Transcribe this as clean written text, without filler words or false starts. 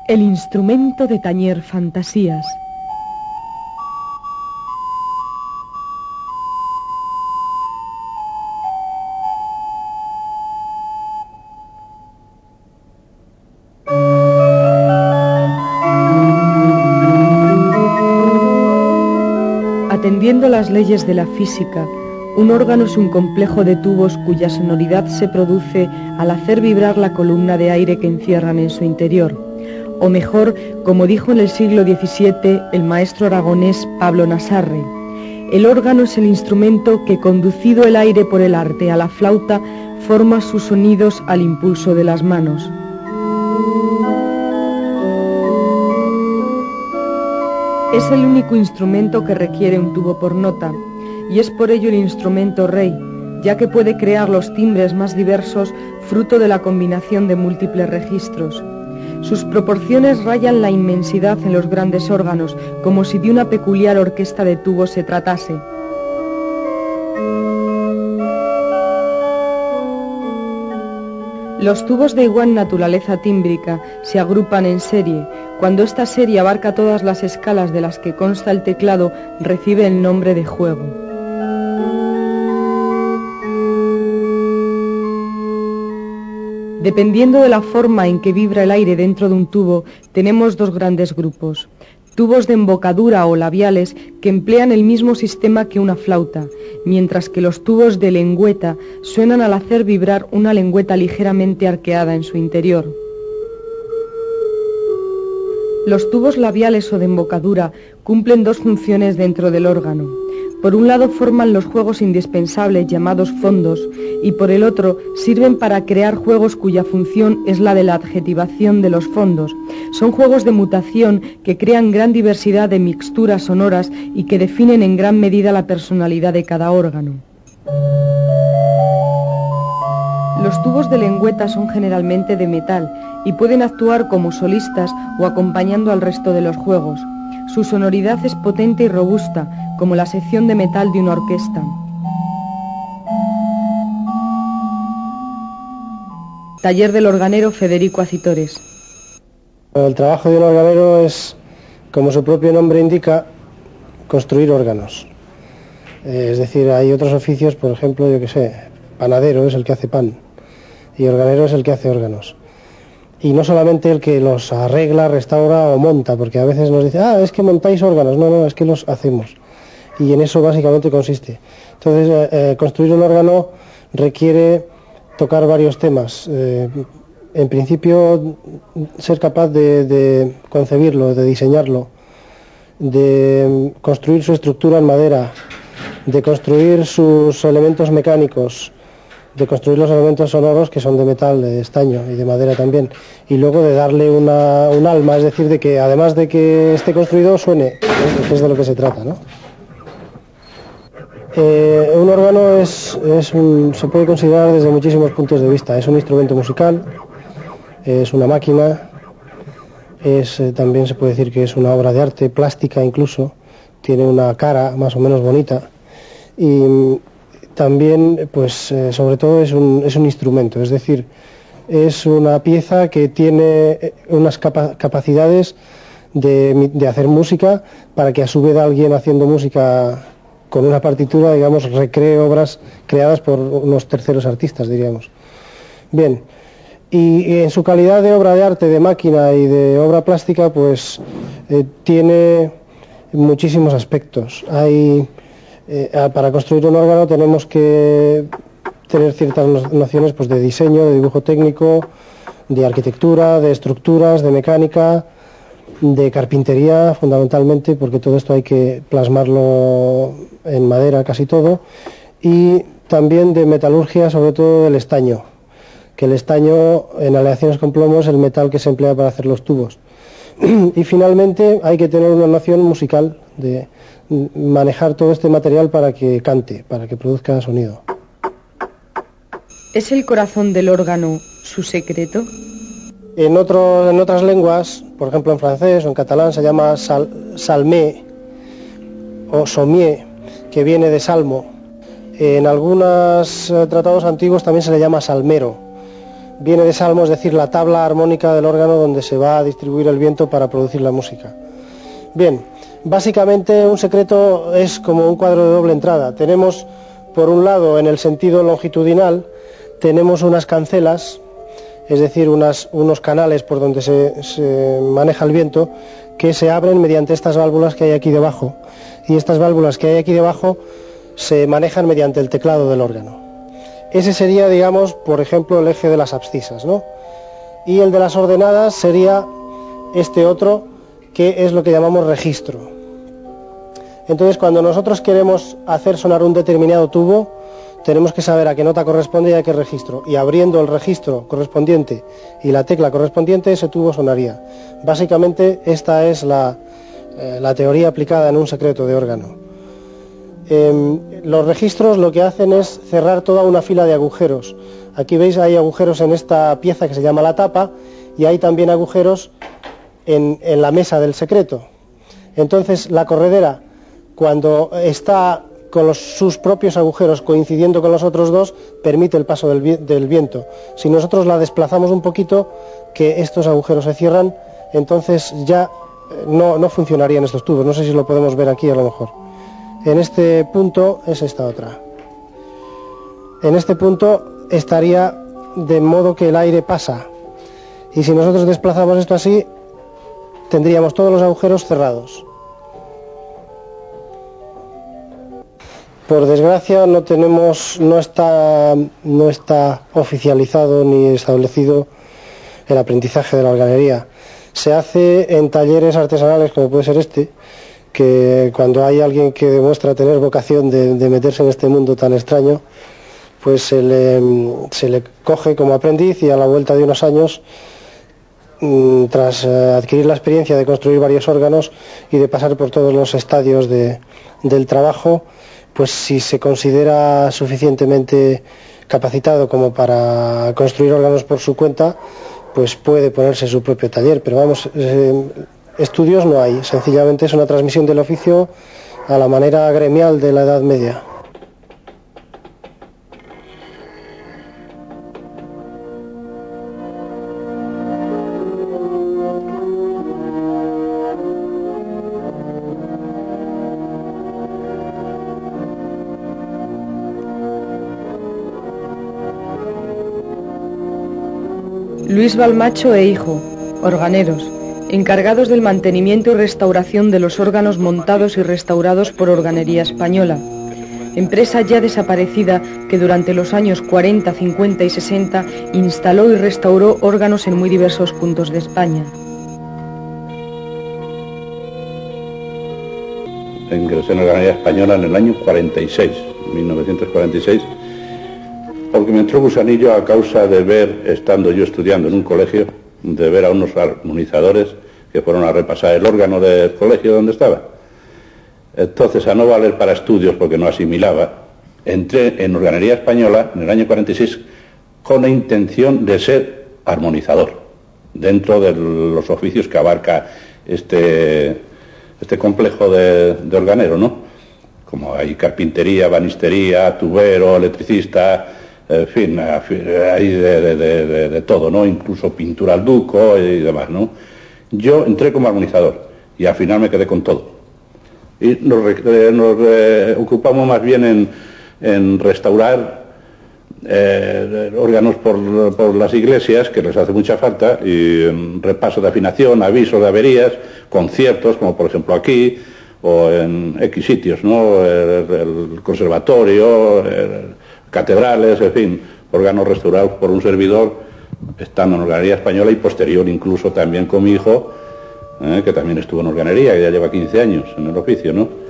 El instrumento de tañer fantasías. Atendiendo las leyes de la física, un órgano es un complejo de tubos cuya sonoridad se produce al hacer vibrar la columna de aire que encierran en su interior. O mejor, como dijo en el siglo XVII el maestro aragonés Pablo Nasarre, el órgano es el instrumento que, conducido el aire por el arte a la flauta, forma sus sonidos al impulso de las manos. Es el único instrumento que requiere un tubo por nota, y es por ello el instrumento rey, ya que puede crear los timbres más diversos fruto de la combinación de múltiples registros. Sus proporciones rayan la inmensidad en los grandes órganos, como si de una peculiar orquesta de tubos se tratase. Los tubos de igual naturaleza tímbrica se agrupan en serie. Cuando esta serie abarca todas las escalas de las que consta el teclado, recibe el nombre de juego. Dependiendo de la forma en que vibra el aire dentro de un tubo, tenemos dos grandes grupos. Tubos de embocadura o labiales que emplean el mismo sistema que una flauta, mientras que los tubos de lengüeta suenan al hacer vibrar una lengüeta ligeramente arqueada en su interior. Los tubos labiales o de embocadura cumplen dos funciones dentro del órgano. Por un lado forman los juegos indispensables llamados fondos y por el otro sirven para crear juegos cuya función es la de la adjetivación de los fondos. Son juegos de mutación que crean gran diversidad de mixturas sonoras y que definen en gran medida la personalidad de cada órgano. Los tubos de lengüeta son generalmente de metal y pueden actuar como solistas o acompañando al resto de los juegos. Su sonoridad es potente y robusta, como la sección de metal de una orquesta. Taller del organero Federico Acitores. El trabajo de un organero es, como su propio nombre indica, construir órganos. Es decir, hay otros oficios, por ejemplo, yo que sé, panadero es el que hace pan y organero es el que hace órganos. Y no solamente el que los arregla, restaura o monta, porque a veces nos dice, es que montáis órganos. No, es que los hacemos. Y en eso básicamente consiste. Entonces, construir un órgano requiere tocar varios temas. En principio, ser capaz de concebirlo, de diseñarlo, de construir su estructura en madera, de construir sus elementos mecánicos, de construir los elementos sonoros que son de metal, de estaño y de madera también, y luego de darle un alma, es decir, de que además de que esté construido suene, que es de lo que se trata, ¿no? Un órgano se puede considerar desde muchísimos puntos de vista. Es un instrumento musical, es una máquina, también se puede decir que es una obra de arte, plástica incluso, tiene una cara más o menos bonita, y también, pues, sobre todo es un instrumento, es decir, es una pieza que tiene unas capacidades de hacer música para que a su vez alguien haciendo música con una partitura, digamos, recree obras creadas por unos terceros artistas, diríamos. Bien, y en su calidad de obra de arte, de máquina y de obra plástica, pues tiene muchísimos aspectos. Para construir un órgano tenemos que tener ciertas nociones, pues, de diseño, de dibujo técnico, de arquitectura, de estructuras, de mecánica, de carpintería fundamentalmente, porque todo esto hay que plasmarlo en madera casi todo, y también de metalurgia, sobre todo del estaño, que el estaño en aleaciones con plomo es el metal que se emplea para hacer los tubos. Y finalmente hay que tener una noción musical de manejar todo este material para que cante, para que produzca sonido. ¿Es el corazón del órgano su secreto? En otras lenguas, por ejemplo en francés o en catalán, se llama salmé o sommier, que viene de salmo. En algunos tratados antiguos también se le llama salmero. viene de salmo, es decir, la tabla armónica del órgano donde se va a distribuir el viento para producir la música. Bien, básicamente un secreto es como un cuadro de doble entrada. Tenemos, por un lado, en el sentido longitudinal, tenemos unas cancelas, es decir, unos canales por donde se maneja el viento, que se abren mediante estas válvulas que hay aquí debajo. Y estas válvulas que hay aquí debajo se manejan mediante el teclado del órgano. Ese sería, digamos, por ejemplo, el eje de las abscisas, ¿no? Y el de las ordenadas sería este otro, que es lo que llamamos registro. Entonces, cuando nosotros queremos hacer sonar un determinado tubo, tenemos que saber a qué nota corresponde y a qué registro. Y abriendo el registro correspondiente y la tecla correspondiente, ese tubo sonaría. Básicamente, esta es la teoría aplicada en un secreto de órgano. Los registros lo que hacen es cerrar toda una fila de agujeros. Aquí veis, hay agujeros en esta pieza que se llama la tapa, y hay también agujeros en la mesa del secreto. Entonces, la corredera, cuando está con sus propios agujeros coincidiendo con los otros dos, permite el paso del viento. Si nosotros la desplazamos un poquito, que estos agujeros se cierran, entonces ya no funcionarían estos tubos. No sé si lo podemos ver aquí a lo mejor. En este punto es esta otra. En este punto estaría de modo que el aire pasa. Y si nosotros desplazamos esto así, tendríamos todos los agujeros cerrados. Por desgracia no está oficializado ni establecido el aprendizaje de la organería. Se hace en talleres artesanales, como puede ser este, que cuando hay alguien que demuestra tener vocación de meterse en este mundo tan extraño, pues se le coge como aprendiz, y a la vuelta de unos años, tras adquirir la experiencia de construir varios órganos y de pasar por todos los estadios del trabajo, pues si se considera suficientemente capacitado como para construir órganos por su cuenta, pues puede ponerse su propio taller. Pero vamos, estudios no hay, sencillamente es una transmisión del oficio a la manera gremial de la Edad Media. Luis Balmacho e hijo, organeros, encargados del mantenimiento y restauración de los órganos montados y restaurados por Organería Española, empresa ya desaparecida que durante los años 40, 50 y 60 instaló y restauró órganos en muy diversos puntos de España. Ingresé en Organería Española en el año 46, 1946, porque me entró gusanillo a causa de ver, estando yo estudiando en un colegio, de ver a unos armonizadores que fueron a repasar el órgano del colegio donde estaba. Entonces, a no valer para estudios porque no asimilaba, entré en Organería Española en el año 46 con la intención de ser armonizador, dentro de los oficios que abarca este complejo de organero, ¿no? Como hay carpintería, banistería, tubero, electricista, en fin, hay de todo, ¿no? Incluso pintura al duco y demás, ¿no? Yo entré como armonizador y al final me quedé con todo. Y nos ocupamos más bien en restaurar órganos por las iglesias, que les hace mucha falta, y en repaso de afinación, avisos de averías, conciertos, como por ejemplo aquí, o en X sitios, ¿no? El conservatorio, catedrales, en fin, órganos restaurados por un servidor, estando en Organería Española, y posterior incluso también con mi hijo, que también estuvo en Organería, que ya lleva 15 años en el oficio, ¿no?